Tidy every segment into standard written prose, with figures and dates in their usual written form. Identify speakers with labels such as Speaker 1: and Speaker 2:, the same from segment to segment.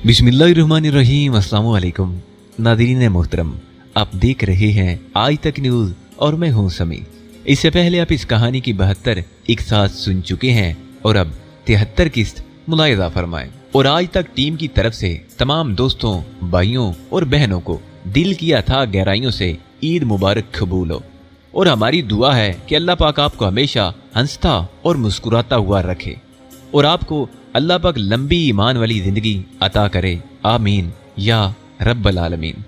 Speaker 1: बिस्मिल्लाहिर्रहमानिर्रहीम। अस्सलाम वालेकुम नाज़रीन मोहतरम, आप देख रहे हैं आज तक न्यूज़ और मैं हूं समी। इससे पहले आप इस कहानी की 72 एक साथ सुन चुके हैं और अब 73 किस्त मुलाहिज़ा फरमाएं। और आज तक टीम की तरफ से तमाम दोस्तों, भाइयों और बहनों को दिल किया था गहराइयों से ईद मुबारक कबूल हो। और हमारी दुआ है कि अल्लाह पाक आपको हमेशा हंसता और मुस्कुराता हुआ रखे और आपको अल्लाह पाक लंबी ईमान वाली जिंदगी अता करे, आमीन या रब्बल आलमीन।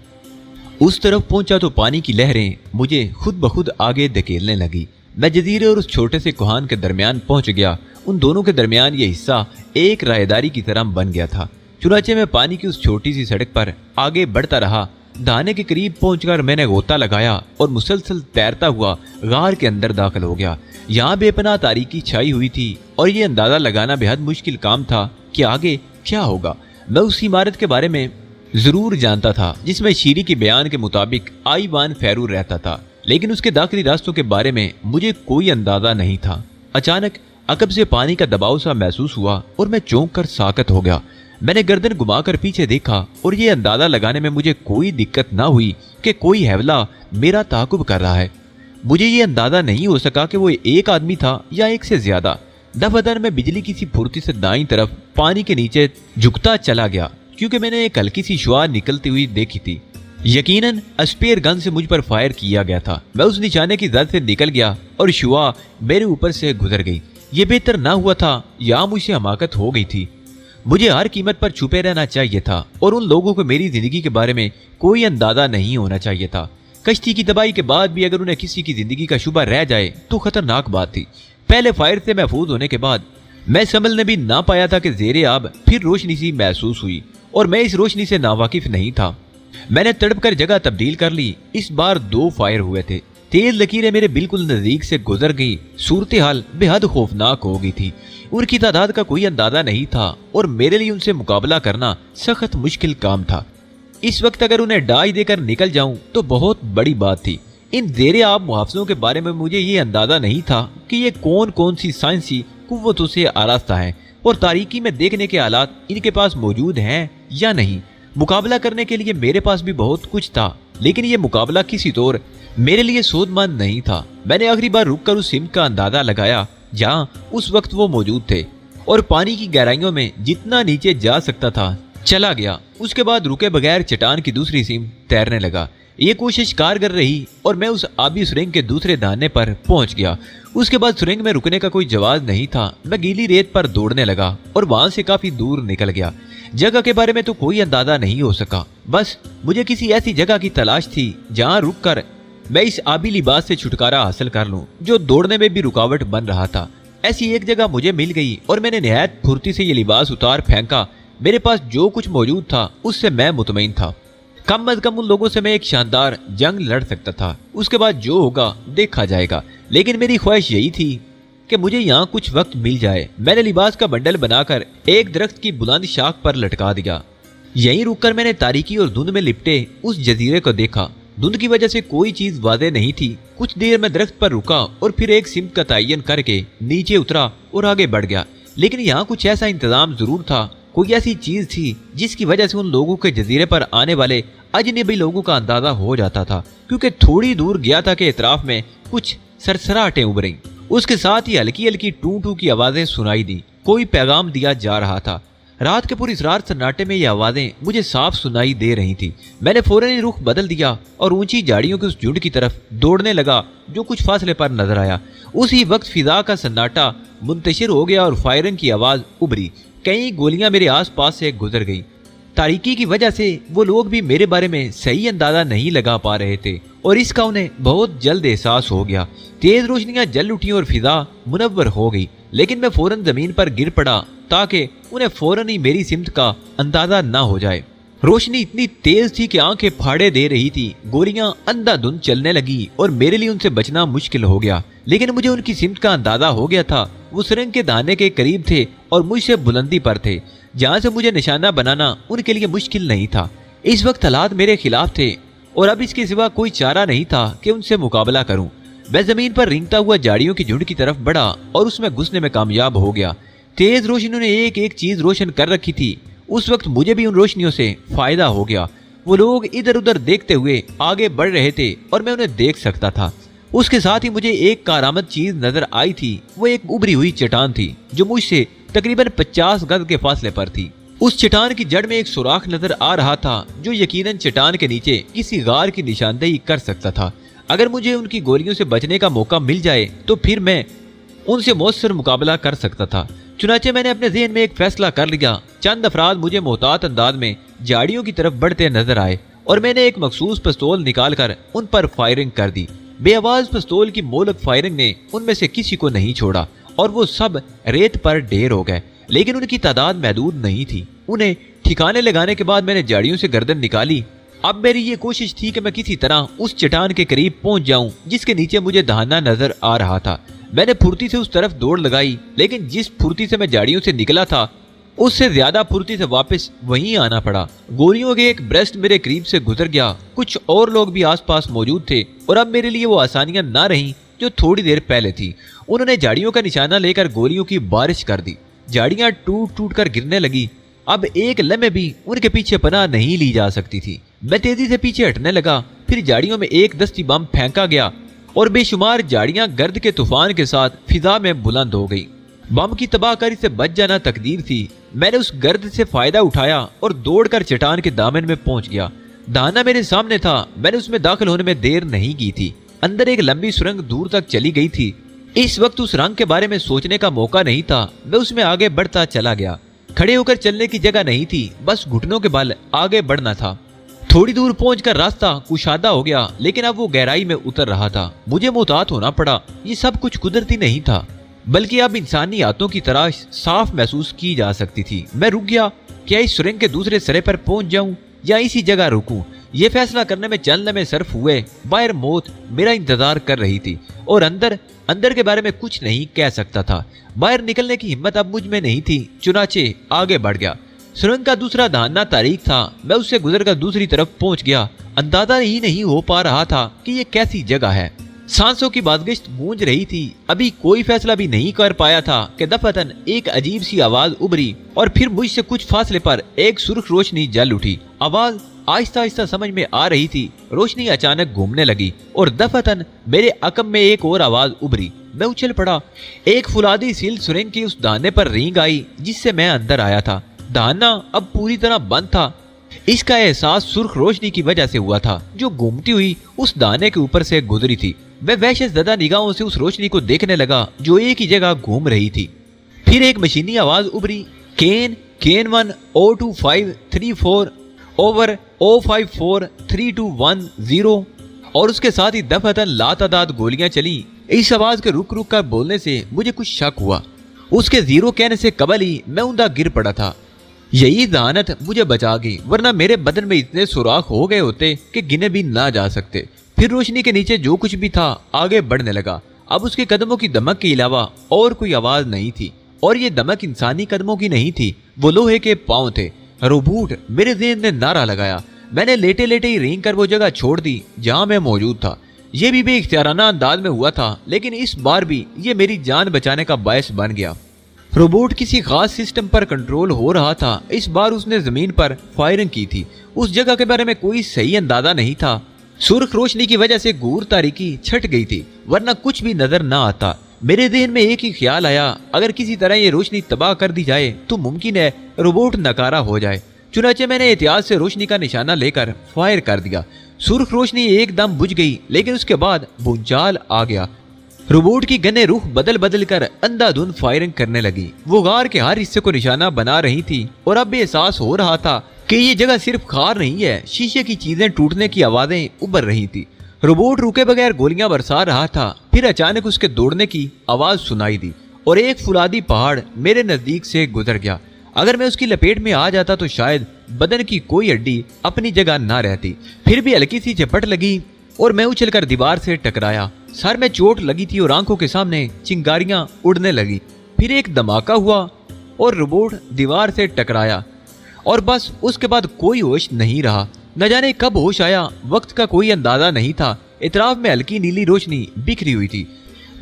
Speaker 1: उस तरफ पहुंचा तो पानी की लहरें मुझे खुद ब खुद आगे धकेलने लगी। मैं जजीरे और उस छोटे से कोहान के दरमियान पहुंच गया। उन दोनों के दरमियान ये हिस्सा एक रायदारी की तरह बन गया था। चुनाचे में पानी की उस छोटी सी सड़क पर आगे बढ़ता रहा। दहाने के करीब पहुंचकर मैंने गोता लगाया और मुसलसल तैरता हुआ गार के अंदर दाखिल हो गया। यहाँ बेपनाह तारीकी छाई हुई थी और ये अंदाजा लगाना बेहद मुश्किल काम था कि आगे क्या होगा। मैं उस इमारत के बारे में जरूर जानता था जिसमें शीरी के बयान के मुताबिक आईवान फैरूर रहता था, लेकिन उसके दाखिली रास्तों के बारे में मुझे कोई अंदाजा नहीं था। अचानक अकब से पानी का दबाव सा महसूस हुआ और मैं चौंक कर साकत हो गया। मैंने गर्दन घुमाकर पीछे देखा और ये अंदाजा लगाने में मुझे कोई दिक्कत ना हुई कि कोई हैवला मेरा ताकुब कर रहा है। मुझे ये अंदाजा नहीं हो सका कि वो एक आदमी था या एक से ज्यादा। दफादर में बिजली की सी फुर्ती से दाईं तरफ पानी के नीचे झुकता चला गया क्योंकि मैंने एक हल्की सी शुआ निकलती हुई देखी थी। यकीनन स्पेयर गन से मुझ पर फायर किया गया था। मैं उस निशाने की जद से निकल गया और शुआ मेरे ऊपर से गुजर गई। ये बेहतर ना हुआ था या मुझसे हमाकत हो गई थी। मुझे हर कीमत पर छुपे रहना चाहिए था और उन लोगों को मेरी जिंदगी के बारे में कोई अंदाजा नहीं होना चाहिए था। कश्ती की तबाही के बाद भी अगर उन्हें किसी की जिंदगी का शुबा रह जाए तो खतरनाक बात थी। पहले फायर से महफूज होने के बाद मैं संभलने भी ना पाया था कि ज़ेरे आब फिर रोशनी सी महसूस हुई और मैं इस रोशनी से नावाकिफ नहीं था। मैंने तड़प कर जगह तब्दील कर ली। इस बार 2 फायर हुए थे। तेज लकीरें मेरे बिल्कुल नजदीक से गुजर गई। सूरत हाल बेहद खौफनाक हो गई थी। उनकी तादाद का कोई अंदाजा नहीं था और मेरे लिए उनसे मुकाबला करना सख्त मुश्किल काम था। इस वक्त अगर उन्हें डाई देकर निकल जाऊं तो बहुत बड़ी बात थी। इन ज़ेरे आब मुहाफिजों के बारे में मुझे ये अंदाजा नहीं था कि ये कौन कौन सी साइंसी कुव्वतों से आरास्ता है और तारीकी में देखने के हालात इनके पास मौजूद हैं या नहीं। मुकाबला करने के लिए मेरे पास भी बहुत कुछ था, लेकिन ये मुकाबला किसी तौर मेरे लिए सोधमंद नहीं था। मैंने आखिरी बार रुककर उस सिमत का अंदाजा लगाया जहां उस वक्त वो मौजूद थे और पानी की गहराइयों में जितना नीचे जा सकता था चला गया। उसके बाद रुके बगैर चट्टान की दूसरी सीम तैरने लगा। ये कोशिश कारगर रही और मैं उस आबी सुरंग के दूसरे दाने पर पहुंच गया। उसके बाद सुरंग में रुकने का कोई जवाब नहीं था। मैं गीली रेत पर दौड़ने लगा और वहां से काफी दूर निकल गया। जगह के बारे में तो कोई अंदाजा नहीं हो सका। बस मुझे किसी ऐसी जगह की तलाश थी जहां रुककर मैं इस आबी लिबास से छुटकारा हासिल कर लूं जो दौड़ने में भी रुकावट बन रहा था। ऐसी एक जगह मुझे मिल गई और मैंने निहायत फुर्ती से ये लिबास उतार फेंका। मेरे पास जो कुछ मौजूद था उससे मैं मुतमईन था। कम अज कम उन लोगों से मैं एक शानदार जंग लड़ सकता था। उसके बाद जो होगा देखा जाएगा, लेकिन मेरी ख्वाहिश यही थी कि मुझे यहाँ कुछ वक्त मिल जाए। मैंने लिबास का बंडल बनाकर एक दरख्त की बुलंद शाख पर लटका दिया। यहीं रुककर मैंने तारीकी और धुंध में लिपटे उस जजीरे को देखा। धुंध की वजह से कोई चीज वाज़ेह नहीं थी। कुछ देर में दरख्त पर रुका और फिर एक सिमत का तयन करके नीचे उतरा और आगे बढ़ गया। लेकिन यहाँ कुछ ऐसा इंतजाम जरूर था। कोई ऐसी चीज थी जिसकी वजह से उन लोगों के जजीरे पर आने वाले अजनबी लोगों का अंदाजा हो जाता था, क्योंकि थोड़ी दूर गया था कि इतराफ में कुछ सरसराहटें उभरी। उसके साथ ही हल्की हल्की टू टू की आवाजें सुनाई दी। कोई पैगाम दिया जा रहा था। रात के पुरअसरार सन्नाटे में ये आवाजें मुझे साफ सुनाई दे रही थी। मैंने फौरन ही रुख बदल दिया और ऊंची झाड़ियों के उस झुंड की तरफ दौड़ने लगा जो कुछ फासले पर नजर आया। उसी वक्त फिजा का सन्नाटा मुंतशिर हो गया और फायरिंग की आवाज उभरी। कई गोलियां मेरे आस पास से गुजर गई। तारीकी की वजह से वो लोग भी मेरे बारे में सही अंदाजा नहीं लगा पा रहे थे और इसका उन्हें बहुत जल्द एहसास हो गया। तेज रोशनियां जल उठी और फिजा मुनव्वर हो गई, लेकिन मैं फौरन जमीन पर गिर पड़ा ताकि उन्हें फौरन ही मेरी सिमत का अंदाजा ना हो जाए। रोशनी इतनी तेज थी कि आंखें फाड़े दे रही थी। गोलियां अंधाधुंध चलने लगी और मेरे लिए उनसे बचना मुश्किल हो गया, लेकिन मुझे उनकी सिमत का अंदाजा हो गया था। वो सुरंग के दाने के करीब थे और मुझसे बुलंदी पर थे, जहां से मुझे निशाना बनाना उनके लिए मुश्किल नहीं था। इस वक्त हालात मेरे खिलाफ थे और अब इसके सिवा कोई चारा नहीं था कि उनसे मुकाबला करूं। मैं जमीन पर रेंगता हुआ झाड़ियों की झुंड की तरफ बढ़ा और उसमें घुसने में कामयाब हो गया। तेज रोशनी ने एक एक चीज रोशन कर रखी थी उस वक्त मुझे भी उन रोशनियों से फायदा हो गया। वो लोग इधर उधर देखते हुए आगे बढ़ रहे थे और मैं उन्हें देख सकता था। उसके साथ ही मुझे एक कारामद चीज नजर आई थी। वो एक उभरी हुई चट्टान थी जो मुझसे तकरीबन 50 गज के फासले पर थी। उस चट्टान की जड़ में एक सुराख नजर आ रहा था जो यकीनन चट्टान के नीचे किसी गार की निशानदेही कर सकता था। अगर मुझे उनकी गोलियों से बचने का मौका मिल जाए तो फिर मैं उनसे मौसर मुकाबला कर सकता था। चुनाचे मैंने अपने ज़हन में एक फैसला कर लिया। चंद अफराद मुझे मोहतात अंदाज में झाड़ियों की तरफ बढ़ते नजर आए और मैंने एक मखसूस पिस्तौल निकालकर उन पर फायरिंग कर दी। बेआवाज पिस्तौल की मोलक फायरिंग ने उनमें से किसी को नहीं छोड़ा और वो सब रेत पर ढेर हो गए, लेकिन उनकी तादाद महदूद नहीं थी। उन्हें ठिकाने लगाने के बाद मैंने झाड़ियों से गर्दन निकाली। अब मेरी ये कोशिश थी कि मैं किसी तरह उस चट्टान के करीब पहुंच जाऊं जिसके नीचे मुझे दहाना नजर आ रहा था। मैंने फुर्ती से उस तरफ दौड़ लगाई, लेकिन जिस फुर्ती से मैं झाड़ियों से निकला था उससे ज्यादा फुर्ती से वापस वहीं आना पड़ा। गोलियों के एक ब्रेस्ट मेरे करीब से गुजर गया। कुछ और लोग भी आसपास मौजूद थे और अब मेरे लिए वो आसानियां ना रहीं जो थोड़ी देर पहले थी। उन्होंने झाड़ियों का निशाना लेकर गोलियों की बारिश कर दी। झाड़ियां टूट टूट कर गिरने लगी। अब एक लम्हे भी उनके पीछे पनाह नहीं ली जा सकती थी। मैं तेजी से पीछे हटने लगा। फिर झाड़ियों में एक दस्ती बम फेंका गया और बेशुमार झाड़ियां गर्द के तूफान के साथ फिजा में बुलंद हो गई। बम की तबाहकारी से बच जाना तकदीर थी। मैंने उस गर्द से फायदा उठाया और दौड़कर चट्टान के दामन में पहुंच गया। दाना मेरे सामने था। मैंने उसमें दाखिल होने में देर नहीं की थी। अंदर एक लंबी सुरंग दूर तक चली गई थी। इस वक्त उस रंग के बारे में सोचने का मौका नहीं था। मैं उसमें आगे बढ़ता चला गया। खड़े होकर चलने की जगह नहीं थी, बस घुटनों के बल आगे बढ़ना था। थोड़ी दूर पहुंचकर रास्ता कुशादा हो गया, लेकिन अब वो गहराई में उतर रहा था। मुझे मोहतात होना पड़ा। ये सब कुछ कुदरती नहीं था, बल्कि अब इंसानी हाथों की तराश साफ महसूस की जा सकती थी। मैं रुक गया। क्या इस सुरंग के दूसरे सिरे पर पहुंच जाऊं या इसी जगह रुकूं? ये फैसला करने में चंद लम्हे सर्फ हुए। बाहर मौत मेरा इंतजार कर रही थी और अंदर के बारे में कुछ नहीं कह सकता था। बाहर निकलने की हिम्मत अब मुझ में नहीं थी। चुनाचे आगे बढ़ गया। सुरंग का दूसरा दहाना तारीख था। मैं उससे गुजरकर दूसरी तरफ पहुंच गया। अंदाजा ही नहीं हो पा रहा था कि ये कैसी जगह है। सांसों की बादगिश्त गूंज रही थी। अभी कोई फैसला भी नहीं कर पाया था कि दफअतन एक अजीब सी आवाज उभरी और फिर मुझसे कुछ फासले पर एक सुर्ख रोशनी जल उठी। आवाज आहिस्ता आहिस्ता समझ में आ रही थी। रोशनी अचानक घूमने लगी और दफअतन मेरे अकब में एक और आवाज उभरी। मैं उछल पड़ा। एक फुलादी सिल सुरंग की उस दाने पर रींग आई जिससे मैं अंदर आया था। दाना अब पूरी तरह बंद था। इसका एहसास सुर्ख रोशनी की वजह से हुआ था जो घूमती हुई उस दाने के ऊपर से गुजरी थी। मैं वहशत ज़दा निगाहों से उस रोशनी को देखने लगा जो एक ही जगह घूम रही थी। फिर एक मशीनी आवाज उभरी। केन 1 02534 ओवर 0543210 और उसके साथ ही दफअतन लातादाद गोलियां चली। इस आवाज के रुक रुक कर बोलने से मुझे कुछ शक हुआ। उसके जीरो कहने से कबल ही मैं उंधा गिर पड़ा था। यही दानत मुझे बचा गई, वरना मेरे बदन में इतने सुराख हो गए होते कि गिने भी ना जा सकते। फिर रोशनी के नीचे जो कुछ भी था आगे बढ़ने लगा। अब उसके कदमों की दमक के अलावा और कोई आवाज नहीं थी और ये दमक इंसानी कदमों की नहीं थी, वो लोहे के पांव थे। रोबोट, मेरे ज़हन ने नारा लगाया। मैंने लेटे लेटे ही रेंग कर वो जगह छोड़ दी जहां मैं मौजूद था। ये भी बेइख्तियाराना अंदाज में हुआ था, लेकिन इस बार भी ये मेरी जान बचाने का बायस बन गया। रोबोट किसी खास सिस्टम पर कंट्रोल हो रहा था। इस बार उसने जमीन पर फायरिंग की थी। उस जगह के बारे में कोई सही अंदाजा नहीं था। सुर्ख रोशनी की वजह से घूर तारीकी छट गई थी, वरना कुछ भी नजर ना आता। मेरे ذہن में एक ही ख्याल आया, अगर किसी तरह ये रोशनी तबाह कर दी जाए तो मुमकिन है रोबोट नकारा हो जाए। चुनाचे मैंने एहतियात से रोशनी का निशाना लेकर फायर कर दिया। सुर्ख रोशनी एकदम बुझ गई, लेकिन उसके बाद भूचाल आ गया। रोबोट की गनें रुख बदल बदल कर अंधाधुंध फायरिंग करने लगी। वो गार के हर हिस्से को निशाना बना रही थी और अब एहसास हो रहा था कि ये जगह सिर्फ खार नहीं है, शीशे की चीजें टूटने की आवाजें उभर रही थी। रोबोट रुके बगैर गोलियां बरसा रहा था। फिर अचानक उसके दौड़ने की आवाज सुनाई दी और एक फुलादी पहाड़ मेरे नजदीक से गुजर गया। अगर मैं उसकी लपेट में आ जाता तो शायद बदन की कोई हड्डी अपनी जगह ना रहती। फिर भी हल्की सी झपट लगी और मैं उछलकर दीवार से टकराया। सर में चोट लगी थी और आंखों के सामने चिंगारियां उड़ने लगी। फिर एक धमाका हुआ और रोबोट दीवार से टकराया और बस उसके बाद कोई होश नहीं रहा। न जाने कब होश आया, वक्त का कोई अंदाजा नहीं था। इतराफ में हल्की नीली रोशनी बिखरी हुई थी।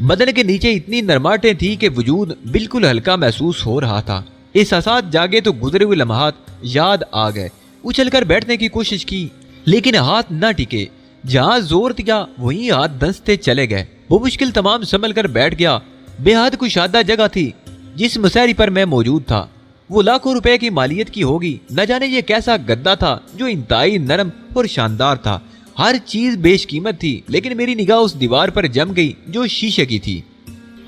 Speaker 1: बदन के नीचे इतनी नरमाहटें थी कि वजूद बिल्कुल हल्का महसूस हो रहा था। एहसासात जागे तो गुजरे हुए लम्हात याद आ गए। उछलकर बैठने की कोशिश की लेकिन हाथ न टिके। जहां जोर दिया वहीं हाथ धंसते चले गए। वो मुश्किल तमाम संभल कर बैठ गया। बेहद कुशादा जगह थी जिस मुसहरी पर मैं मौजूद था। वो लाखों रुपए की मालियत की होगी। न जाने ये कैसा गद्दा था जो इंतहाई नरम और शानदार था। हर चीज बेशकीमत थी, लेकिन मेरी निगाह उस दीवार पर जम गई जो शीशे की थी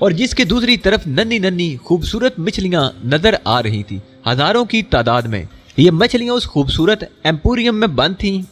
Speaker 1: और जिसके दूसरी तरफ नन्ही नन्ही खूबसूरत मछलियां नजर आ रही थी, हजारों की तादाद में। ये मछलियां उस खूबसूरत एम्पोरियम में बंद थीं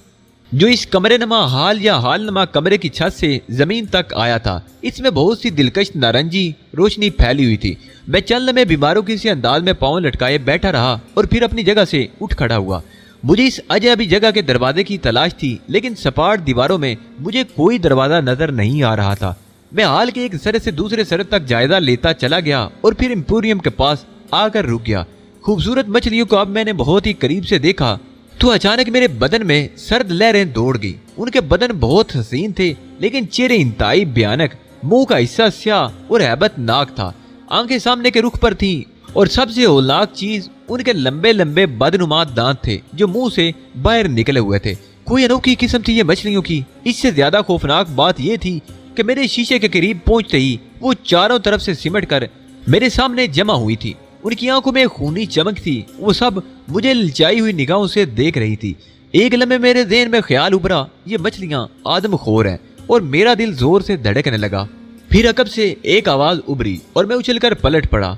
Speaker 1: जो इस कमरे नमा हाल या हाल नमा कमरे की छत से जमीन तक आया था। इसमें बहुत सी दिलकश नारंगी रोशनी फैली हुई थी। मैं चंद में बीमारों के किसी अंदाज में पांव लटकाए बैठा रहा और फिर अपनी जगह से उठ खड़ा हुआ। मुझे इस अजनबी जगह के दरवाजे की तलाश थी, लेकिन सपाट दीवारों में मुझे कोई दरवाजा नजर नहीं आ रहा था। मैं हाल के एक सर से दूसरे सर तक जायजा लेता चला गया और फिर एम्पोरियम के पास आकर रुक गया। खूबसूरत मछलियों को अब मैंने बहुत ही करीब से देखा तो अचानक मेरे बदन में सर्द लहरें दौड़ गई। उनके बदन बहुत हसीन थे, लेकिन चेहरे इंतहाई भयानक। मुंह का हिस्सा स्याह और हैबतनाक था। आंखें सामने के रुख पर थी और सबसे होलनाक चीज उनके लंबे लंबे बदनुमा दांत थे जो मुंह से बाहर निकले हुए थे। कोई अनोखी किस्म थी ये मछलियों की। इससे ज्यादा खौफनाक बात यह थी कि मेरे शीशे के करीब पहुंचते ही वो चारों तरफ से सिमट कर मेरे सामने जमा हुई थी। उनकी आंखों में खूनी चमक थी। वो सब मुझे ललचाई हुई निगाहों से देख रही थी। एक लम्हे मेरे ज़हन में ख्याल उभरा, ये मछलियां आदमखोर हैं, और मेरा दिल जोर से धड़कने लगा। फिर अकब से एक आवाज उभरी और मैं उछलकर पलट पड़ा।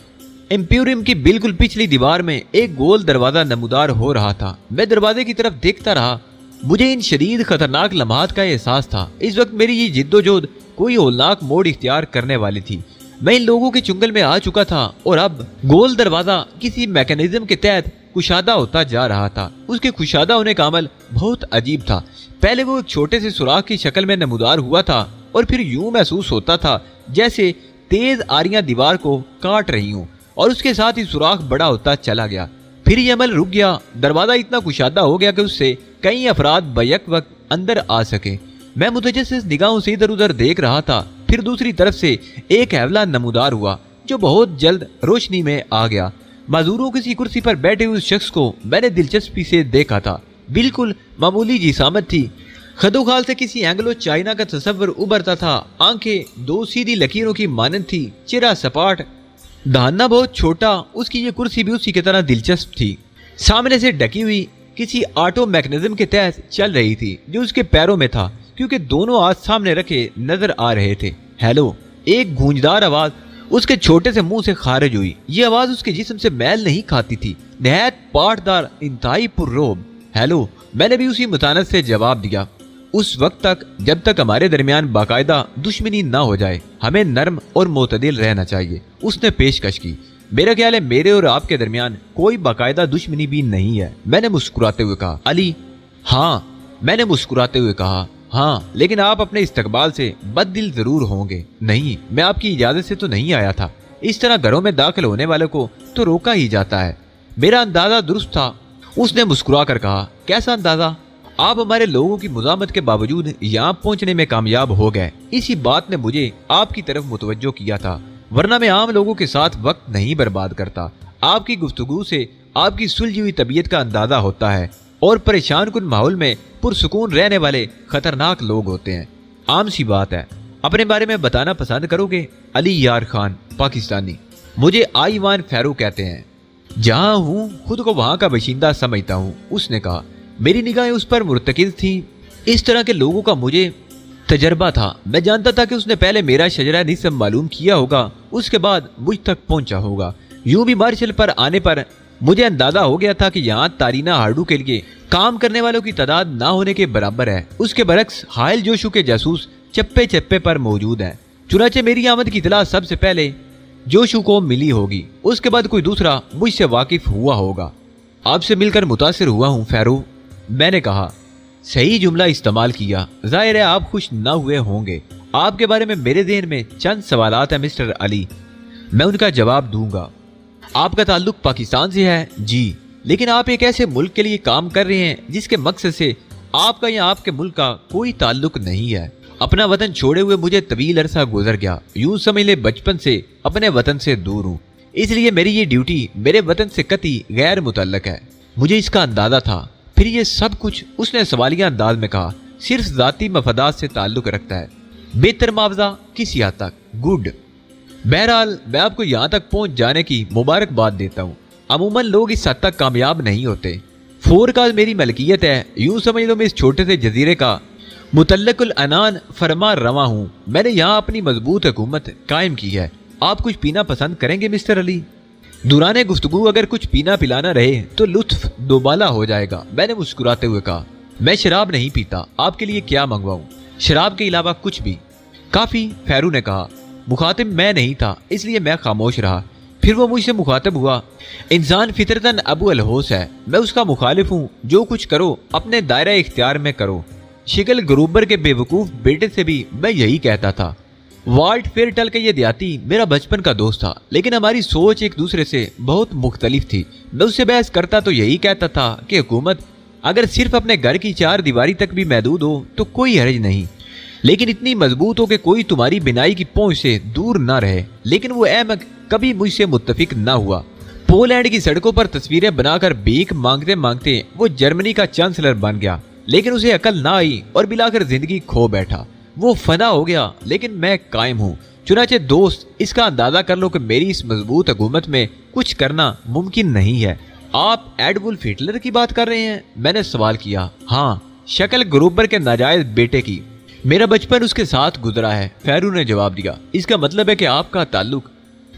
Speaker 1: एम्पोरियम की बिल्कुल पिछली दीवार में एक गोल दरवाजा नमूदार हो रहा था। मैं दरवाजे की तरफ देखता रहा। मुझे इन शदीद खतरनाक लम्हात का एहसास था। इस वक्त मेरी ये जिद्दोजहद कोई होलनाक मोड़ इख्तियार करने वाली थी। मैं इन लोगों के चुंगल में आ चुका था और अब गोल दरवाजा किसी मैकेनिज्म के तहत कुशादा होता जा रहा था। उसके कुशादा होने का अमल बहुत अजीब था। पहले वो एक छोटे से सुराख की शक्ल में नमूदार हुआ था और फिर यूं महसूस होता था जैसे तेज आरियां दीवार को काट रही हूं, और उसके साथ ही सुराख बड़ा होता चला गया। फिर ये अमल रुक गया। दरवाजा इतना कुशादा हो गया कि उससे कई अफराद बैक वक्त अंदर आ सके। मैं मुतजस्सिस निगाहों से इधर उधर देख रहा था। फिर दूसरी तरफ से एक हैवला नमूदार हुआ जो बहुत जल्द रोशनी में आ गया। मजदूरों किसी कुर्सी पर बैठे हुए शख्स को मैंने दिलचस्पी से देखा था। बिल्कुल मामूली जिसामत थी। खदोखाल से किसी एंग्लो चाइना का तस्वर उभरता था। आंखें दो सीधी लकीरों की मानंद थी। चेहरा सपाट, दहाना बहुत छोटा। उसकी ये कुर्सी भी उसी की तरह दिलचस्प थी। सामने से ढकी हुई किसी ऑटो मैकेनिज्म के तहत चल रही थी जो उसके पैरों में था, क्योंकि दोनों हाथ सामने रखे नजर आ रहे थे। हेलो, एक गूंजदार आवाज उसके छोटे से मुंह से खारिज हुई। ये आवाज उसके जिस्म से मैल नहीं खाती थी, नहायत पाटदार, इंतहाई पुररोब। हेलो, मैंने भी उसी मुतानत से जवाब दिया। उस वक्त तक जब तक हमारे दरमियान बाकायदा दुश्मनी ना हो जाए, हमें नर्म और मोतदिल रहना चाहिए, उसने पेशकश की। मेरा ख्याल है मेरे और आपके दरमियान कोई बाकायदा दुश्मनी भी नहीं है, मैंने मुस्कुराते हुए कहा। अली, हाँ, मैंने मुस्कुराते हुए कहा, हाँ, लेकिन आप अपने इस्तकबाल से बददिल जरूर होंगे। नहीं, मैं आपकी इजाजत से तो नहीं आया था। इस तरह घरों में दाखिल होने वाले को तो रोका ही जाता है। मेरा अंदाजा दुरुस्त था, उसने मुस्कुरा कर कहा। कैसा अंदाजा? आप हमारे लोगों की मुजामत के बावजूद यहाँ पहुँचने में कामयाब हो गए। इसी बात ने मुझे आपकी तरफ मुतवज्जो किया था, वरना मैं आम लोगों के साथ वक्त नहीं बर्बाद करता। आपकी गुफ्तगू से आपकी सुलझी हुई तबीयत का अंदाजा होता है, और परेशान कुन माहौल में पुरसुकून रहने वाले खतरनाक लोग होते हैं। आम सी बात है। अपने बारे में बताना पसंद करोगे? अली यार खान, पाकिस्तानी। मुझे आईवान फैरू कहते हैं। जहाँ हूँ खुद को वहाँ का बाशिंदा समझता हूँ, उसने कहा। मेरी निगाहें उस पर मुर्तकिज थी। इस तरह के लोगों का मुझे तजर्बा था। मैं जानता था कि उसने पहले मेरा शजरा निस्ब मालूम किया होगा, उसके बाद मुझ तक पहुंचा होगा। यूं भी मार्शल पर आने पर मुझे अंदाजा हो गया था कि यहाँ तारीना हार्डू के लिए काम करने वालों की तादाद ना होने के बराबर है। उसके बरक्स हायल जोशू के जासूस चप्पे चप्पे पर मौजूद हैं। चुनाचे मेरी आमद की इतला सबसे पहले जोशू को मिली होगी, उसके बाद कोई दूसरा मुझसे वाकिफ हुआ होगा। आपसे मिलकर मुतासिर हुआ हूँ फैरू, मैंने कहा। सही जुमला इस्तेमाल किया। जाहिर है आप खुश न हुए होंगे। आपके बारे में मेरे ज़हन में चंद सवालात हैं मिस्टर अली, मैं उनका जवाब दूंगा। आपका ताल्लुक पाकिस्तान से है? जी, लेकिन आप एक ऐसे मुल्क के लिए काम कर रहे हैं जिसके मकसद से आपका या आपके मुल्क का कोई ताल्लुक नहीं है। अपना वतन छोड़े हुए मुझे तवील अरसा गुजर गया। यूं समझ ले बचपन से अपने वतन से दूर हूँ। اس لیے میری یہ ڈیوٹی میرے وطن سے قطعی غیر متعلق ہے۔ مجھے اس کا اندازہ تھا۔ پھر یہ سب کچھ اس نے سوالیہ انداز میں کہا صرف ذاتی مفادات سے تعلق رکھتا ہے۔ بہتر معاوضہ کسی حد تک، گڈ۔ بہرحال میں آپ کو یہاں تک پہنچ جانے کی مبارکباد دیتا ہوں۔ عموماً لوگ اس حد تک کامیاب نہیں ہوتے۔ فورکاز میری ملکیت ہے، یوں سمجھ لو میں اس چھوٹے سے جزیرے کا متعلق العنان فرما رواں ہوں۔ میں نے یہاں اپنی مضبوط حکومت قائم کی ہے۔ آپ کچھ پینا پسند کریں گے مسٹر علی؟ دوران گفتگو اگر کچھ پینا پلانا رہے تو لطف دوبالا ہو جائے گا، میں نے مسکراتے ہوئے کہا۔ میں شراب نہیں پیتا، آپ کے لیے کیا منگواؤں؟ شراب کے علاوہ کچھ بھی؟ کافی، فیرو نے کہا۔ مخاطب میں نہیں تھا اس لیے میں خاموش رہا۔ پھر وہ مجھ سے مخاطب ہوا۔ انسان فطرتاً ابو الہوس ہے، میں اس کا مخالف ہوں۔ جو کچھ کرو اپنے دائرہ اختیار میں کرو۔ شکل گروبر کے بے وقوف بیٹے سے بھی میں یہی کہتا تھا۔ والٹ فیرٹل کا یہ دیہاتی میرا بچپن کا دوست تھا، لیکن ہماری سوچ ایک دوسرے سے بہت مختلف تھی۔ میں اس سے بحث کرتا تو یہی کہتا تھا کہ حکومت اگر صرف اپنے گھر کی چار دیواری تک بھی محدود ہو تو کوئی حرج نہیں، لیکن اتنی مضبوط ہو کہ کوئی تمہاری بینائی کی پہنچ سے دور نہ رہے۔ لیکن وہ احمق کبھی مجھ سے متفق نہ ہوا۔ پولینڈ کی سڑکوں پر تصویریں بنا کر بھیک مانگتے مانگتے وہ جرمنی کا چانسلر بن گیا، لیکن اسے عقل نہ آئی اور بلاخر زندگی کھو بیٹھا۔ وہ فنا ہو گیا لیکن میں قائم ہوں۔ چنانچہ دوست اس کا اندازہ کر لو کہ میری اس مضبوط حکومت میں کچھ کرنا ممکن نہیں ہے۔ آپ ایڈولف ہٹلر کی بات کر رہے ہیں؟ میں نے سوال کیا۔ ہاں، شکل گروبر کے ناجائز بیٹے کی۔ میرا بچپن اس کے ساتھ گزرا ہے، فیرو نے جواب دیا۔ اس کا مطلب ہے کہ آپ کا تعلق؟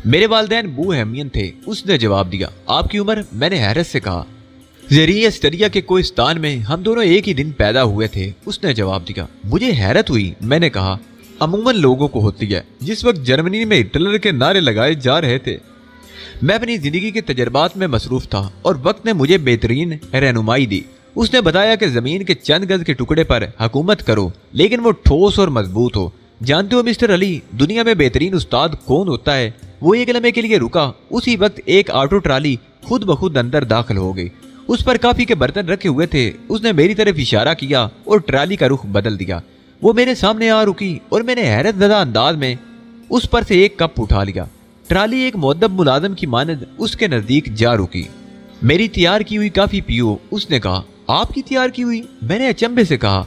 Speaker 1: میرے والدین بوہیمین تھے، اس نے جواب دیا۔ آپ کی عمر؟ میں نے حیرت سے کہا۔ زیریں اسٹریا کے کوہستان میں ہم دونوں ایک ہی دن پیدا ہوئے تھے، اس نے جواب دیا۔ مجھے حیرت ہوئی، میں نے کہا۔ عموماً لوگوں کو ہوتی ہے۔ جس وقت جرمنی میں ہٹلر کے نعرے لگائے جا رہے تھے میں اپنی زندگی کے تجربات میں مصروف تھا اور وقت نے مجھے بہترین رہنمائی دی۔ اس نے بتایا کہ زمین کے چند گز کے ٹکڑے پر حکومت کرو لیکن وہ ٹھوس اور مضبوط ہو۔ جانتے ہو مسٹر علی، دنیا میں بہترین استاد کون ہوتا ہے؟ وہ ایک لمحے کے لیے رکا، اسی وقت ایک آٹو ٹرالی خود بخود اندر داخل ہو گئی۔ اس پر کافی کے برتن رکھے ہوئے تھے۔ اس نے میری طرف اشارہ کیا اور ٹرالی کا رخ بدل دیا۔ وہ میرے سامنے آ رکی اور میں نے حیرت زدہ انداز میں اس پر سے ایک کپ اٹھا لیا۔ ٹرالی ایک مؤدب ملازم کی مانند اس کے نزدیک جا رکی۔ میری تیار کی ہوئی کافی پیو، اس نے کہا۔ آپ کی تیار کی ہوئی؟ میں نے اچنبھے سے کہا۔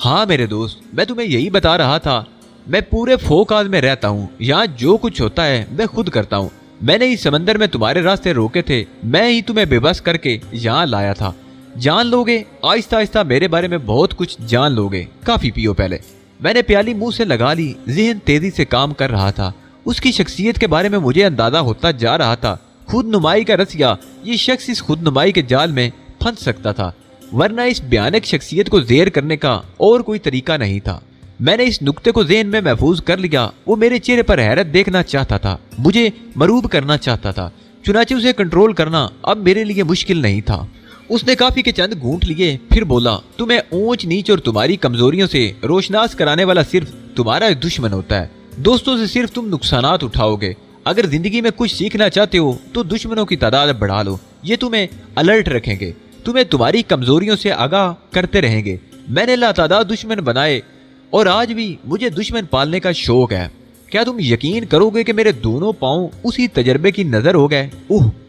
Speaker 1: ہاں میرے دوست، میں تمہیں یہی بتا رہا تھا۔ میں پورے فوکاز میں رہتا ہوں، یہاں جو کچھ ہوتا ہے میں خود کرتا ہوں۔ میں نے اس سمندر میں تمہارے راستے روکے تھے، میں ہی تمہیں بے بس کر کے یہاں لایا تھا۔ جان لوگے، آہستہ آہستہ میرے بارے میں بہت کچھ جان لوگے۔ کافی پیو پہلے۔ میں نے پیالی منہ سے لگا لی، ذہن تیزی سے کام کر رہا تھا۔ اس کی شخصیت کے بارے میں مجھے اندازہ ہوتا جا رہا تھا۔ خود نمائی کا رسیا، یہ شخص اس خود نمائی کے جال میں پھنس سکتا تھا، ورنہ اس بیانک شخصیت کو زیر کرنے کا اور کوئی طریقہ نہیں تھا۔ میں نے اس نقطے کو ذہن میں محفوظ کر لیا۔ وہ میرے چہرے پر حیرت دیکھنا چاہتا تھا، مجھے مروب کرنا چاہتا تھا، چنانچہ اسے کنٹرول کرنا اب میرے لیے مشکل نہیں تھا۔ اس نے کافی کے چند گھونٹ لیے، پھر بولا، تمہیں اونچ نیچ اور تمہاری کمزوریوں سے روشناس کرانے والا صرف تمہارا دشمن ہوتا ہے۔ دوستوں سے صرف تم نقصانات اٹھاؤ گے۔ اگر زندگی میں کچھ سیکھنا چاہتے ہو تو دشمنوں کی تعداد بڑھا لو، یہ تمہیں الرٹ رکھیں گے، تمہیں تمہاری کمزوریوں سے آگاہ کرتے رہیں گے۔ میں نے لاتعداد دشمن بنائے اور آج بھی مجھے دشمن پالنے کا شوق ہے۔ کیا تم یقین کرو گے کہ میرے دونوں پاؤں اسی تجربے کی نظر ہو گئے؟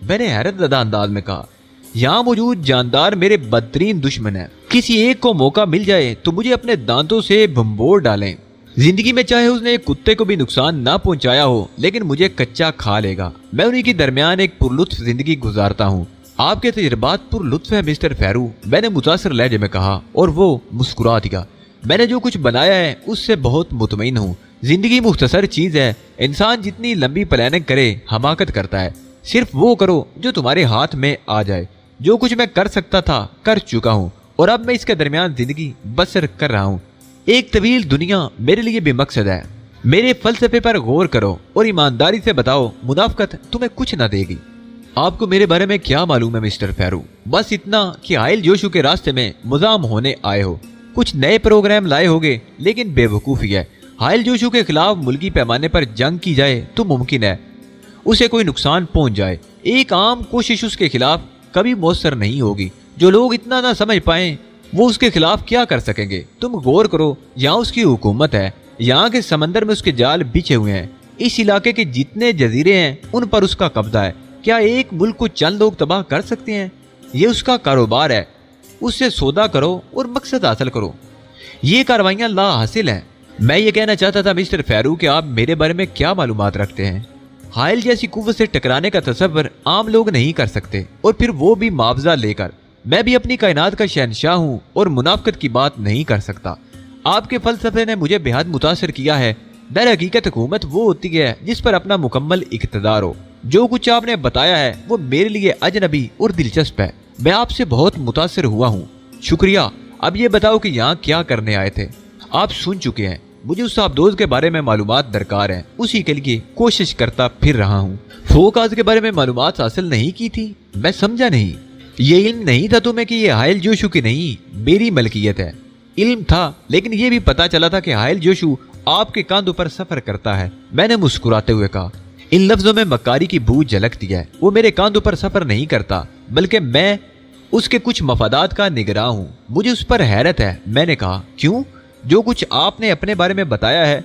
Speaker 1: میں نے حیرت زدہ انداز میں کہا۔ یہاں موجود جاندار میرے بدترین دشمن ہیں۔ کسی ایک کو موقع مل جائے تو مجھے اپنے دانتوں سے بھنبور ڈالیں۔ زندگی میں چاہے اس نے ایک کتے کو بھی نقصان نہ پہنچایا ہو، لیکن مجھے کچا کھا لے گا۔ میں انہی کے درمیان ایک پرلطف زندگی گزارتا ہوں۔ آپ کے تجربات پرلطف ہیں مسٹر فیرو، میں نے متاثر لہجے میں کہا، اور وہ مسکرا دیا۔ میں نے جو کچھ بنایا ہے اس سے بہت مطمئن ہوں۔ زندگی مختصر چیز ہے، انسان جتنی لمبی پلاننگ کرے حماقت کرتا ہے۔ صرف وہ کرو جو تمہارے ہاتھ میں آ جائے۔ جو کچھ میں کر سکتا تھا کر چکا ہوں، اور اب میں اس کے درمیان زندگی بسر کر رہا ہوں۔ ایک طویل دنیا میرے لیے بے مقصد ہے۔ میرے فلسفے پر غور کرو اور ایمانداری سے بتاؤ، منافقت تمہیں کچھ نہ دے گی۔ آپ کو میرے بارے میں کیا معلوم ہے مسٹر فیرو؟ بس اتنا کہ حائل جوشو کے راستے میں مزاحم ہونے آئے ہو، کچھ نئے پروگرام لائے ہوگے، لیکن بے وقوفی ہے۔ حائل جوشو کے خلاف ملکی پیمانے پر جنگ کی جائے تو ممکن ہے اسے کوئی نقصان پہنچ جائے۔ ایک عام کوشش اس کے خلاف کبھی مؤثر نہیں ہوگی۔ جو لوگ اتنا نہ سمجھ پائیں وہ اس کے خلاف کیا کر سکیں گے؟ تم غور کرو، یہاں اس کی حکومت ہے، یہاں کے سمندر میں اس کے جال بچھے ہوئے ہیں۔ इस इलाके के जितने जजीरे हैं उन पर उसका कब्जा है। क्या एक मुल्क को चंद लोग तबाह कर सकते हैं? ये उसका कारोबार है, उससे सौदा करो और मकसद हासिल करो। ये कार्रवाइयां ला हासिल हैं। मैं ये कहना चाहता था मिस्टर फेरू कि आप मेरे बारे में क्या मालूमात रखते हैं? हाइल जैसी कुव्वत से टकराने का तसव्वुर आम लोग नहीं कर सकते, और फिर वो भी मुआवजा लेकर। मैं भी अपनी कायनात का शहंशाह हूँ और मुनाफिकत की बात नहीं कर सकता। आपके फलसफे ने मुझे बेहद मुतासिर किया है। दर हकीकत हुकूमत वो होती है जिस पर अपना मुकम्मल इख्तिदार हो। जो कुछ आपने बताया है वो मेरे लिए अजनबी और दिलचस्प है। मैं आपसे बहुत मुतासिर हुआ हूँ। शुक्रिया। अब ये बताओ कि यहाँ क्या करने आए थे? आप सुन चुके हैं। मुझे उस आबदोज के बारे में मालूमात दरकार है, उसी के लिए कोशिश करता फिर रहा हूँ। फोकाज के बारे में मालूमात हासिल नहीं की थी? मैं समझा नहीं। ये इल्म नहीं था तुम्हें कि ये हाइल जोशू की नहीं मेरी मलकियत है? इल्म था, लेकिन ये भी पता चला था कि हाइल जोशू आपके कांधों पर सफर करता है। मैंने मुस्कुराते हुए कहा, इन लफ्जों में मक्कारी की बू झलकती है। वो मेरे कांधों पर सफर नहीं करता, बल्कि मैं उसके कुछ मफादात का निगरां हूँ। मुझे उस पर हैरत है। मैंने कहा, क्यों? जो कुछ आपने अपने बारे में बताया है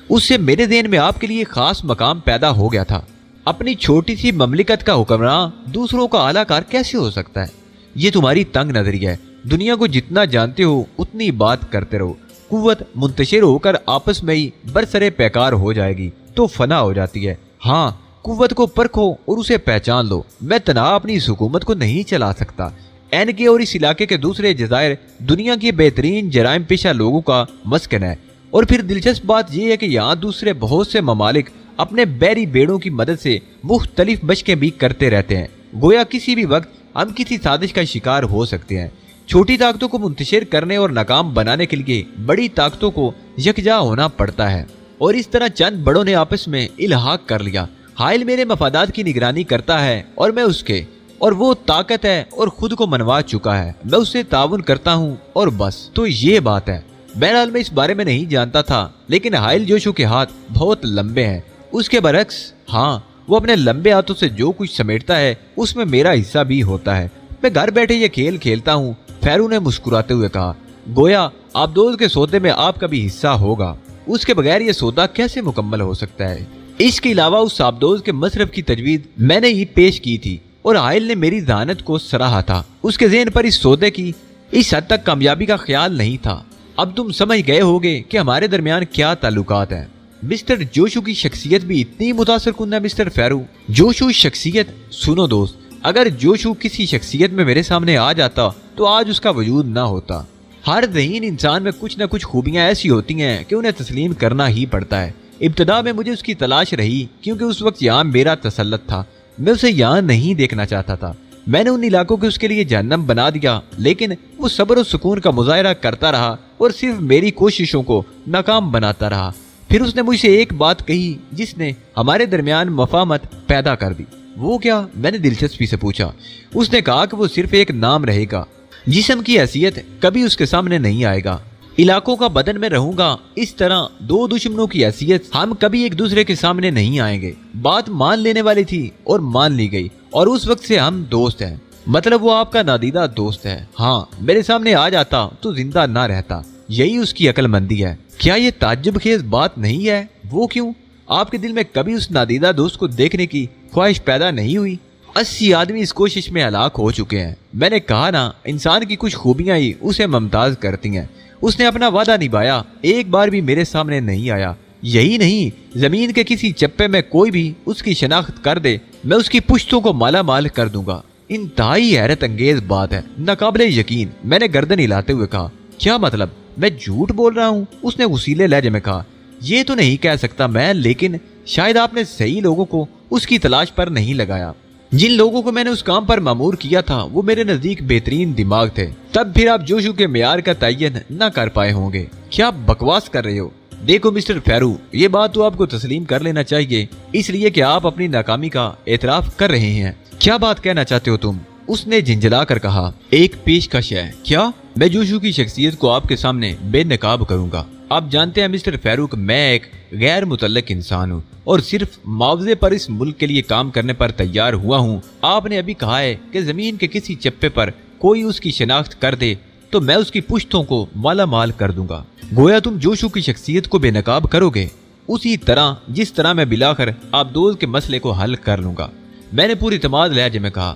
Speaker 1: उससे मेरे ज़हन में आपके लिए खास मकाम पैदा हो गया था। अपनी छोटी सी ममलिकत का हुक्मरान दूसरों का आलाकार कैसे हो सकता है? ये तुम्हारी तंग नजरी है। दुनिया को जितना जानते हो उतनी बात करते रहो। कुव्वत मुंतशिर होकर आपस में ही बरसरे पैकार हो जाएगी तो फना हो जाती है। हाँ, कुव्वत को परखो और उसे पहचान लो। मैं तनहा अपनी इस हुकूमत को नहीं चला सकता। एनके और इस इलाके के दूसरे जजायर दुनिया के बेहतरीन जराइम पेशा लोगों का मस्कन है। और फिर दिलचस्प बात यह है कि यहाँ दूसरे बहुत से ममालिक अपने बैरी बेड़ों की मदद से मुख्तलिफ मशकें भी करते रहते हैं। गोया किसी भी वक्त हम किसी साजिश का शिकार हो सकते हैं। छोटी ताकतों को मुंतशिर करने और नाकाम बनाने के लिए बड़ी ताकतों को यकजा होना पड़ता है, और इस तरह चंद बड़ों ने आपस में इल्हाक कर लिया। हाइल मेरे मफादात की निगरानी करता है और मैं उसके, और वो ताकत है और खुद को मनवा चुका है। मैं उससे ताउन करता हूँ और बस। तो ये बात है। बहरहाल मैं इस बारे में नहीं जानता था, लेकिन हाइल जोशू के हाथ बहुत लंबे हैं। उसके बरक्स, हाँ, वो अपने लंबे हाथों से जो कुछ समेटता है उसमें मेरा हिस्सा भी होता है। मैं घर बैठे ये खेल खेलता हूँ। फेरू ने मुस्कुराते हुए कहा, गोया आबदोज के सौदे में आपका भी हिस्सा होगा। उसके बगैर ये सौदा कैसे मुकम्मल हो सकता है? इसके अलावा उस आबदोज के मसरफ की तजवीज़ मैंने ही पेश की थी और हाइल ने मेरी ज़हानत को सराहा था। उसके ज़हन पर इस सौदे की इस हद तक कामयाबी का ख्याल नहीं था। अब तुम समझ गए होगे कि हमारे दरमियान क्या ताल्लुकात हैं। मिस्टर जोशू की शख्सियत भी इतनी मुतासिर कुन है मिस्टर फेरू। जोशू शख्सियत, सुनो दोस्त, अगर जोशू किसी शख्सियत में मेरे सामने आ जाता तो आज उसका वजूद ना होता। हर ज़हीन इंसान में कुछ न कुछ खूबियां ऐसी होती हैं कि उन्हें तस्लीम करना ही पड़ता है। इब्तदा में मुझे उसकी तलाश रही, क्योंकि उस वक्त यहाँ मेरा तसल्लुत था। मैं उसे यहाँ नहीं देखना चाहता था। मैंने उन इलाकों को उसके लिए जहन्नम बना दिया, लेकिन वो सब्र और सुकून का मुजाहरा करता रहा और सिर्फ मेरी कोशिशों को नाकाम बनाता रहा। फिर उसने मुझसे एक बात कही जिसने हमारे दरमियान मफाहमत पैदा कर दी। वो क्या? मैंने दिलचस्पी से पूछा। उसने कहा कि वो सिर्फ एक नाम रहेगा, जिस्म की हैसियत कभी उसके सामने नहीं आएगा। इलाकों का बदन में रहूंगा। इस तरह दो दुश्मनों की हैसियत हम कभी एक दूसरे के सामने नहीं आएंगे। बात मान लेने वाली थी और मान ली गई, और उस वक्त से हम दोस्त हैं। मतलब वो आपका नादीदा दोस्त है। हाँ, मेरे सामने आ जाता तो जिंदा ना रहता। यही उसकी अक्लमंदी है। क्या ये ताज्जुब खेज बात नहीं है? वो क्यों? आपके दिल में कभी उस नादीदा दोस्त को देखने की ख्वाहिश पैदा नहीं हुई? 80 आदमी इस कोशिश में हलाक हो चुके हैं। मैंने कहा ना, इंसान की कुछ खूबियां ही उसे मुमताज करती हैं। उसने अपना वादा निभाया, एक बार भी मेरे सामने नहीं आया। यही नहीं, जमीन के किसी चप्पे में कोई भी उसकी शनाख्त कर दे, मैं उसकी पुश्तों को माला माल कर दूंगा। इंतहाई हैरत अंगेज बात है, नाकाबिले यकीन। मैंने गर्दन हिलाते हुए कहा, क्या मतलब? मैं झूठ बोल रहा हूँ? उसने उसीले लहजे में कहा, ये तो नहीं कह सकता मैं, लेकिन शायद आपने सही लोगों को उसकी तलाश पर नहीं लगाया। जिन लोगों को मैंने उस काम पर मामूर किया था वो मेरे नजदीक बेहतरीन दिमाग थे। तब फिर आप जोशू के मेयार का तयन न कर पाए होंगे। क्या बकवास कर रहे हो? देखो मिस्टर फेरू, ये बात तो आपको तस्लीम कर लेना चाहिए, इसलिए कि आप अपनी नाकामी का एतराफ कर रहे हैं। क्या बात कहना चाहते हो तुम? उसने झिंझला कर कहा, एक पेशकश है। क्या? मैं जोशू की शख्सियत को आपके सामने बेनकाब करूंगा। आप जानते हैं मिस्टर फेरूक, मैं एक गैर मुतल्लक इंसान हूँ और सिर्फ मुआवजे पर इस मुल्क के लिए काम करने पर तैयार हुआ हूँ। आपने अभी कहा है कि जमीन के किसी चप्पे पर कोई उसकी शनाख्त कर दे तो मैं उसकी पुश्तों को माला माल कर दूंगा। गोया तुम जोशू की शख्सियत को बेनकाब करोगे? उसी तरह जिस तरह मैं बिलाकर आबदोज के मसले को हल कर लूंगा। मैंने पूरी तमाद लहजे में कहा।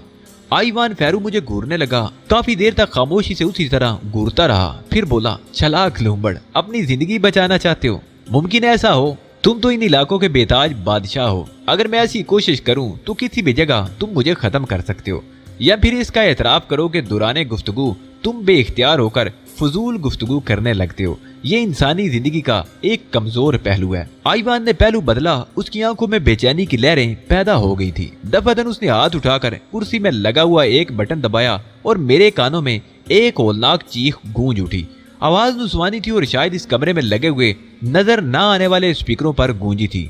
Speaker 1: आईवान फेरू मुझे घूरने लगा। काफी देर तक खामोशी से उसी तरह घूरता रहा, फिर बोला, चालाक लूंबड़, अपनी जिंदगी बचाना चाहते हो? मुमकिन ऐसा हो? तुम तो इन इलाकों के बेताज बादशाह हो। अगर मैं ऐसी कोशिश करूं तो किसी भी जगह तुम मुझे खत्म कर सकते हो, या फिर इसका एतराफ करो कि दौराने गुफ्तगू तुम बेइख्तियार होकर फजूल गुफ्तगू करने लगते हो। ये इंसानी जिंदगी का एक कमजोर पहलू है। आईवान ने पहलू बदला। उसकी आंखों में बेचैनी की लहरें पैदा हो गई थी। दफादन उसने हाथ उठाकर कुर्सी में लगा हुआ एक बटन दबाया और मेरे कानों में एक होलनाक चीख गूंज उठी। आवाज नुस्वानी थी और शायद इस कमरे में लगे हुए नजर न आने वाले स्पीकरों पर गूंजी थी।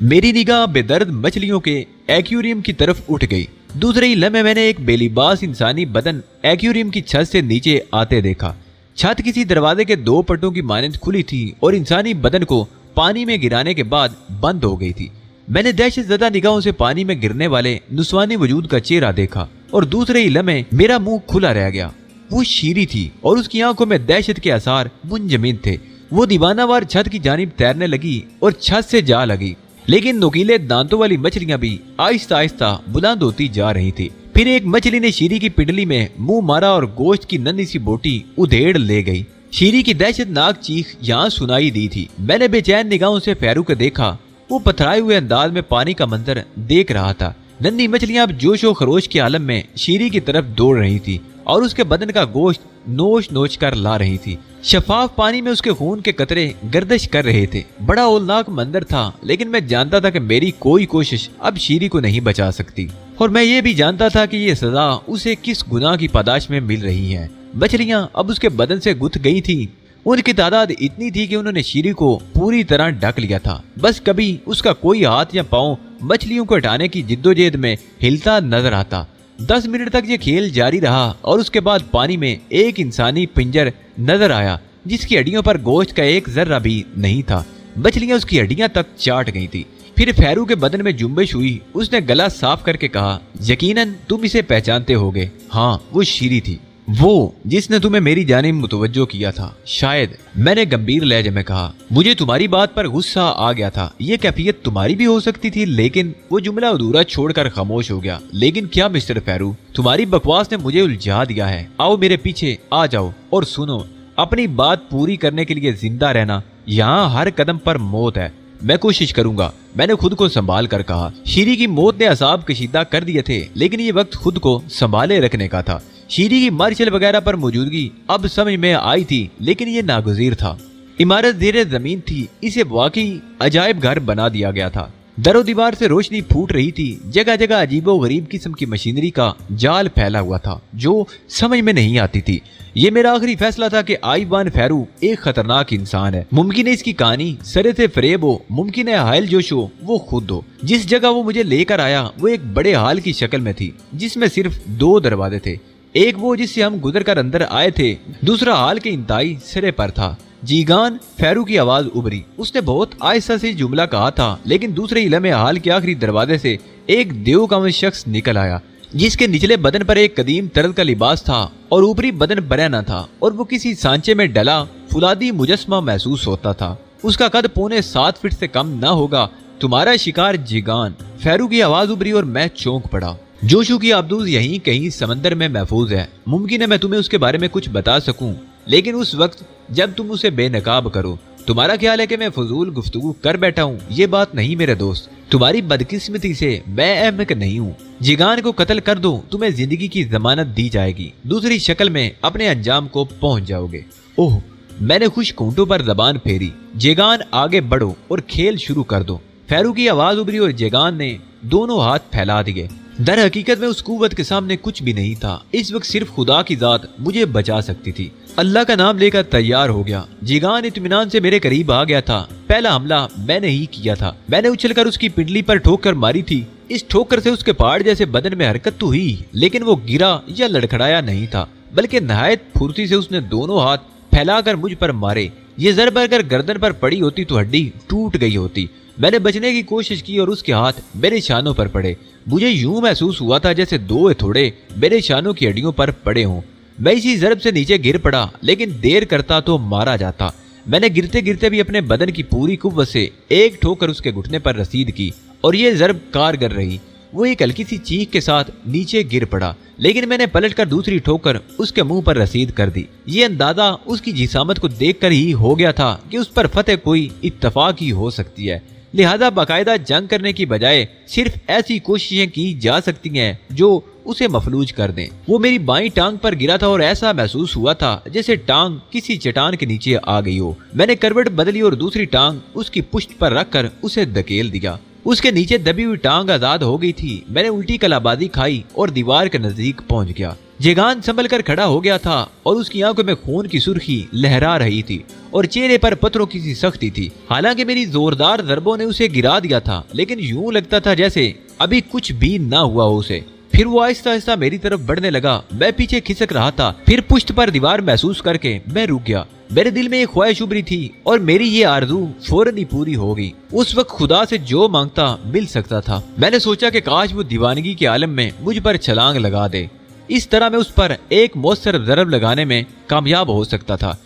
Speaker 1: मेरी निगाह बेदर्द मछलियों के एक्वेरियम की तरफ उठ गई। दूसरे ही लम्हे मैंने एक बेलिबास इंसानी बदन एक्वेरियम की छत से नीचे आते देखा। छत किसी दरवाजे के दो पट्टों की मानंद खुली थी और इंसानी बदन को पानी में गिराने के बाद बंद हो गई थी। मैंने दहशत ज़दा निगाहों से पानी में गिरने वाले नुस्वानी वजूद का चेहरा देखा और दूसरे ही लम्हे मेरा मुंह खुला रह गया। वो शीरी थी और उसकी आंखों में दहशत के आसार मुंजमिद थे। वो दीवानावार छत की जानिब तैरने लगी और छत से जा लगी, लेकिन नुकीले दांतों वाली मछलियां भी आहिस्ता आहिस्ता बुलंद होती जा रही थी। फिर एक मछली ने शीरी की पिंडली में मुंह मारा और गोश्त की नन्ही सी बोटी उधेड़ ले गई। शीरी की दहशतनाक चीख यहाँ सुनाई दी थी। मैंने बेचैन निगाहों से फेरू को देखा। वो पथराए हुए अंदाज में पानी का मंजर देख रहा था। नन्ही मछलियां अब जोशो खरोश के आलम में शीरी की तरफ दौड़ रही थी और उसके बदन का गोश्त नोच नोच कर ला रही थी। शफाफ पानी में उसके खून के कतरे गर्दिश कर रहे थे। बड़ा औलनाक मंजर था, लेकिन मैं जानता था कि मेरी कोई कोशिश अब शीरी को नहीं बचा सकती, और मैं ये भी जानता था कि ये सजा उसे किस गुनाह की पादाश में मिल रही है। मछलियां अब उसके बदन से गुथ गई थी। उनकी तादाद इतनी थी कि उन्होंने शीरी को पूरी तरह ढक लिया था। बस कभी उसका कोई हाथ या पांव मछलियों को हटाने की जिद्दोजहद में हिलता नजर आता। 10 मिनट तक ये खेल जारी रहा और उसके बाद पानी में एक इंसानी पिंजर नजर आया जिसकी हड्डियों पर गोश्त का एक जर्रा भी नहीं था। मछलियां उसकी हड्डियां तक चाट गई थी। फिर फेरू के बदन में जुम्बिश हुई। उसने गला साफ करके कहा, यकीनन तुम इसे पहचानते होगे। हाँ, वो शीरी थी, वो जिसने तुम्हें मेरी जानिब मुतवज्जो किया था। शायद, मैंने गंभीर लहजे में कहा। मुझे तुम्हारी बात पर गुस्सा आ गया था। ये कैफियत तुम्हारी भी हो सकती थी। लेकिन वो जुमला अधूरा छोड़कर खामोश हो गया। लेकिन क्या मिस्टर फेरू, तुम्हारी बकवास ने मुझे उलझा दिया है। आओ मेरे पीछे आ जाओ और सुनो। अपनी बात पूरी करने के लिए जिंदा रहना, यहाँ हर कदम पर मौत है। मैं कोशिश करूंगा, मैंने खुद को संभाल कर कहा। शीरी की मौत ने असाब कशीदा कर दिए थे, लेकिन ये वक्त खुद को संभाले रखने का था। शीरी की मार्शल वगैरह पर मौजूदगी अब समझ में आई थी, लेकिन ये नागुज़ीर था। इमारत ज़ेरे जमीन थी। इसे वाकई अजायब घर बना दिया गया था। दरो दीवार से रोशनी फूट रही थी। जगह जगह अजीबो गरीब किस्म की मशीनरी का जाल फैला हुआ था जो समझ में नहीं आती थी। ये मेरा आखिरी फैसला था कि आईवान फेरू एक खतरनाक इंसान है। मुमकिन है इसकी कहानी सरे से फरेब हो, मुमकिन है हायल जोश हो वो खुद हो। जिस जगह वो मुझे लेकर आया वो एक बड़े हाल की शक्ल में थी, जिसमें सिर्फ 2 दरवाजे थे। एक वो जिससे हम गुजर कर अंदर आए थे, दूसरा हाल के इंतहाई सिरे पर था। जीगान, फेरू की आवाज उभरी। उसने बहुत आहिस्ता से जुमला कहा था, लेकिन दूसरे ही लम्हे हाल के आखिरी दरवाजे से एक देवकाम शख्स निकल आया, जिसके निचले बदन पर एक कदीम तरल का लिबास था और ऊपरी बदन बरहना था, और वो किसी सांचे में डला फुलादी मुजस्मा महसूस होता था। उसका कद 6.25 फीट से कम न होगा। तुम्हारा शिकार जीगान। फेरू की आवाज उभरी और मैं चौंक पड़ा। जोशू की आबदूज यहीं कहीं समंदर में महफूज है। मुमकिन है मैं तुम्हें उसके बारे में कुछ बता सकूं, लेकिन उस वक्त जब तुम उसे बेनकाब करो। तुम्हारा ख्याल है कि मैं फजूल गुफ्तगू कर बैठा हूँ? ये बात नहीं मेरे दोस्त। तुम्हारी बदकिस्मती से मैं अहमक नहीं हूँ। जिगान को कत्ल कर दो, तुम्हें जिंदगी की जमानत दी जाएगी। दूसरी शक्ल में अपने अंजाम को पहुंच जाओगे। ओह, मैंने खुश कूंटों पर जबान फेरी। जिगान, आगे बढ़ो और खेल शुरू कर दो। फेरू की आवाज उभरी और जिगान ने दोनों हाथ फैला दिए। दर हकीकत में उस कुव्वत के सामने कुछ भी नहीं था। इस वक्त सिर्फ खुदा की जात मुझे बचा सकती थी। अल्लाह का नाम लेकर तैयार हो गया। जिगान इत्मीनान से मेरे करीब आ गया था। पहला हमला मैंने ही किया था। मैंने उछलकर उसकी पिंडली पर ठोकर मारी थी। इस ठोकर से उसके पहाड़ जैसे बदन में हरकत तो हुई, लेकिन वो गिरा या लड़खड़ाया नहीं था, बल्कि नहायत फुर्ती से उसने दोनों हाथ फैलाकर मुझ पर मारे। ये ज़रब अगर गर्दन पर पड़ी होती तो हड्डी टूट गई होती। मैंने बचने की कोशिश की और उसके हाथ मेरे शानों पर पड़े। मुझे यूं महसूस हुआ था जैसे 2 हथौड़े मेरे शानों की हड्डियों पर पड़े हों। मैं इसी ज़रब से नीचे गिर पड़ा, लेकिन देर करता तो मारा जाता। मैंने गिरते गिरते भी अपने बदन की पूरी कुव्वत से एक ठोकर उसके घुटने पर रसीद की और ये ज़र्ब कारगर रही। वो एक हल्की सी चीख के साथ नीचे गिर पड़ा, लेकिन मैंने पलटकर दूसरी ठोकर उसके मुंह पर रसीद कर दी। ये अंदाजा उसकी जिसामत को देखकर ही हो गया था कि उस पर फतेह कोई इत्तफाक ही हो सकती है। लिहाजा बाकायदा जंग करने की बजाय सिर्फ ऐसी कोशिशें की जा सकती हैं जो उसे मफलूज कर दें। वो मेरी बाईं टांग पर गिरा था और ऐसा महसूस हुआ था जैसे टांग किसी चट्टान के नीचे आ गई हो। मैंने करवट बदली और दूसरी टांग उसकी पुश्त पर रखकर उसे धकेल दिया। उसके नीचे दबी हुई टांग आजाद हो गई थी। मैंने उल्टी कलाबाजी खाई और दीवार के नजदीक पहुंच गया। जेगान संभल कर खड़ा हो गया था और उसकी आंखों में खून की सुर्खी लहरा रही थी और चेहरे पर पत्थरों की सी सख्ती थी। हालांकि मेरी जोरदार ज़रबों ने उसे गिरा दिया था, लेकिन यूं लगता था जैसे अभी कुछ भी ना हुआ हो उसे। फिर वो आहिस्ता आहिस्ता मेरी तरफ बढ़ने लगा। मैं पीछे खिसक रहा था। फिर पुश्त पर दीवार महसूस करके मैं रुक गया। मेरे दिल में एक ख्वाहिश उभरी थी और मेरी ये आरज़ू फौरन ही पूरी हो गई। उस वक्त खुदा से जो मांगता मिल सकता था। मैंने सोचा कि काश वो दीवानगी के आलम में मुझ पर छलांग लगा दे। इस तरह मैं उस पर एक मौसर ज़रब लगाने में कामयाब हो सकता था।